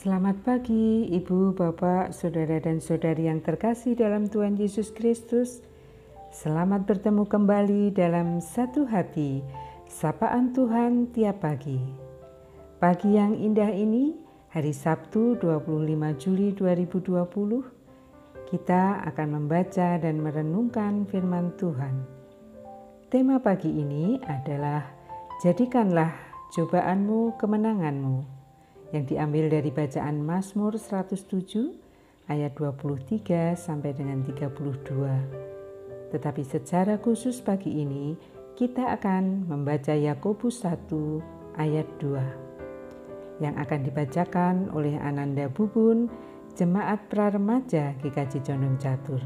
Selamat pagi, Ibu, Bapak, Saudara dan Saudari yang terkasih dalam Tuhan Yesus Kristus. Selamat bertemu kembali dalam satu hati, sapaan Tuhan tiap pagi. Pagi yang indah ini, hari Sabtu 25 Juli 2020, kita akan membaca dan merenungkan firman Tuhan. Tema pagi ini adalah jadikanlah cobaanmu kemenanganmu, yang diambil dari bacaan Mazmur 107 ayat 23 sampai dengan 32. Tetapi secara khusus pagi ini kita akan membaca Yakobus 1 ayat 2 yang akan dibacakan oleh Ananda Bubun, Jemaat Praremaja GKJ Condong Catur.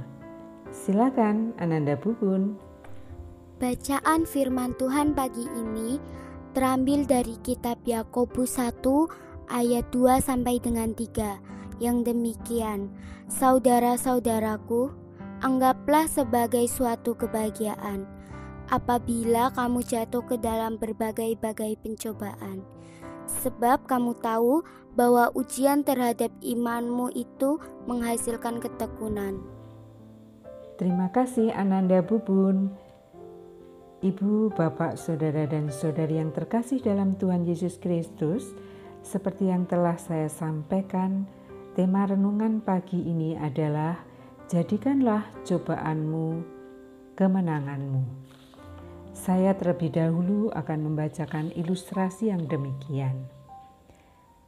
Silakan Ananda Bubun. Bacaan firman Tuhan pagi ini terambil dari kitab Yakobus 1 ayat 2 sampai dengan 3 yang demikian. Saudara-saudaraku, anggaplah sebagai suatu kebahagiaan apabila kamu jatuh ke dalam berbagai-bagai pencobaan. Sebab kamu tahu bahwa ujian terhadap imanmu itu menghasilkan ketekunan. Terima kasih Ananda Bubun. Ibu, Bapak, Saudara dan Saudari yang terkasih dalam Tuhan Yesus Kristus, seperti yang telah saya sampaikan, tema renungan pagi ini adalah jadikanlah cobaanmu kemenanganmu. Saya terlebih dahulu akan membacakan ilustrasi yang demikian.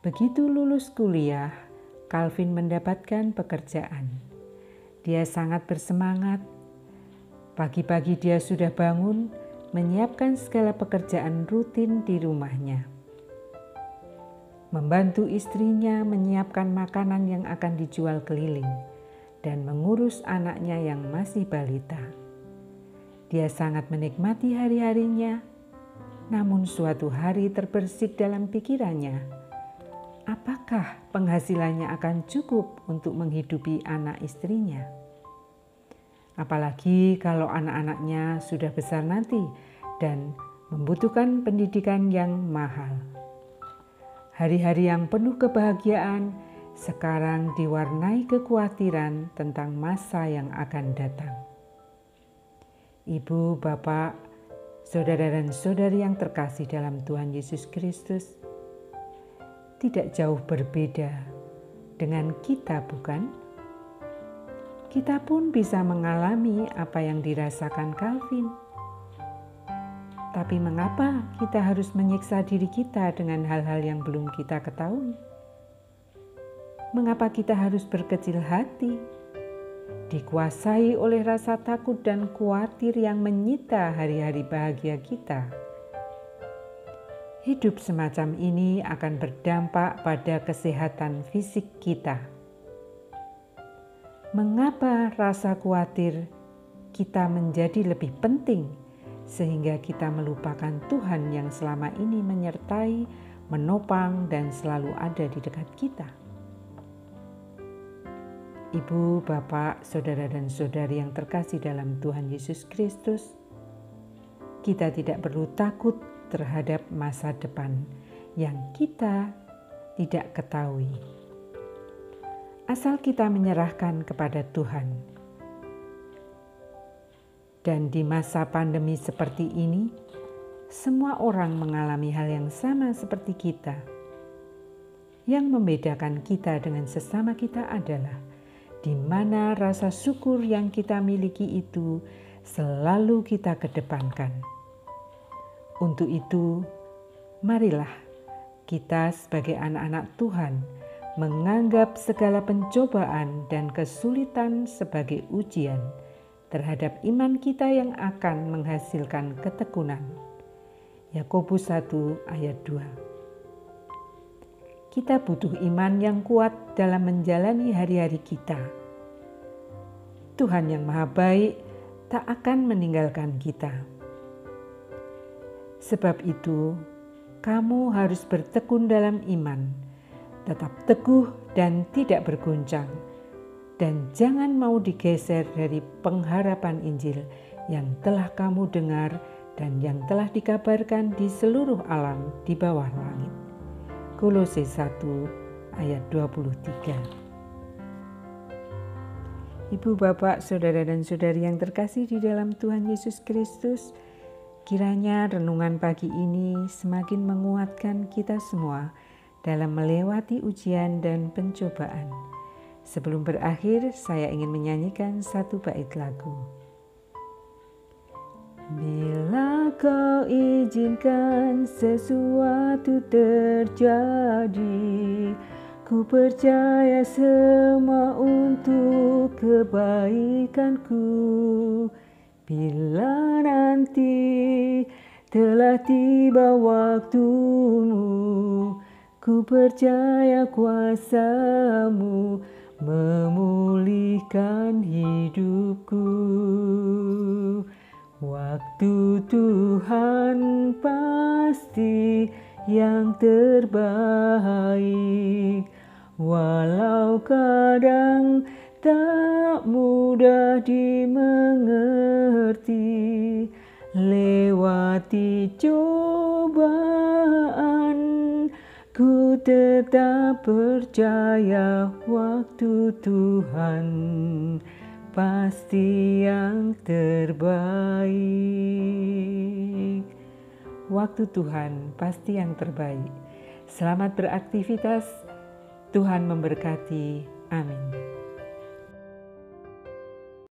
Begitu lulus kuliah, Calvin mendapatkan pekerjaan. Dia sangat bersemangat. Pagi-pagi dia sudah bangun, menyiapkan segala pekerjaan rutin di rumahnya. Membantu istrinya menyiapkan makanan yang akan dijual keliling dan mengurus anaknya yang masih balita. Dia sangat menikmati hari-harinya, namun suatu hari terbersih dalam pikirannya, apakah penghasilannya akan cukup untuk menghidupi anak istrinya? Apalagi kalau anak-anaknya sudah besar nanti dan membutuhkan pendidikan yang mahal. Hari-hari yang penuh kebahagiaan sekarang diwarnai kekhawatiran tentang masa yang akan datang. Ibu, Bapak, Saudara dan Saudari yang terkasih dalam Tuhan Yesus Kristus, tidak jauh berbeda dengan kita, bukan? Kita pun bisa mengalami apa yang dirasakan Calvin. Tapi mengapa kita harus menyiksa diri kita dengan hal-hal yang belum kita ketahui? Mengapa kita harus berkecil hati, dikuasai oleh rasa takut dan khawatir yang menyita hari-hari bahagia kita? Hidup semacam ini akan berdampak pada kesehatan fisik kita. Mengapa rasa khawatir kita menjadi lebih penting sehingga kita melupakan Tuhan yang selama ini menyertai, menopang, dan selalu ada di dekat kita? Ibu, Bapak, Saudara dan Saudari yang terkasih dalam Tuhan Yesus Kristus, kita tidak perlu takut terhadap masa depan yang kita tidak ketahui. Asal kita menyerahkan kepada Tuhan. Dan di masa pandemi seperti ini, semua orang mengalami hal yang sama seperti kita. Yang membedakan kita dengan sesama kita adalah di mana rasa syukur yang kita miliki itu selalu kita kedepankan. Untuk itu, marilah kita sebagai anak-anak Tuhan menganggap segala pencobaan dan kesulitan sebagai ujian terhadap iman kita yang akan menghasilkan ketekunan. Yakobus 1 ayat 2. Kita butuh iman yang kuat dalam menjalani hari-hari kita. Tuhan yang Maha Baik tak akan meninggalkan kita. Sebab itu, kamu harus bertekun dalam iman, tetap teguh dan tidak berguncang. Dan jangan mau digeser dari pengharapan Injil yang telah kamu dengar dan yang telah dikabarkan di seluruh alam di bawah langit. Kolose 1 ayat 23. Ibu, Bapak, Saudara dan Saudari yang terkasih di dalam Tuhan Yesus Kristus, kiranya renungan pagi ini semakin menguatkan kita semua dalam melewati ujian dan pencobaan. Sebelum berakhir, saya ingin menyanyikan satu bait lagu. Bila kau izinkan sesuatu terjadi, ku percaya semua untuk kebaikanku. Bila nanti telah tiba waktumu, ku percaya kuasa-Mu memulihkan hidupku. Waktu Tuhan pasti yang terbaik, walau kadang tak mudah dimengerti. Lewati cobaan, ku tetap percaya waktu Tuhan pasti yang terbaik. Waktu Tuhan pasti yang terbaik. Selamat beraktivitas. Tuhan memberkati. Amin.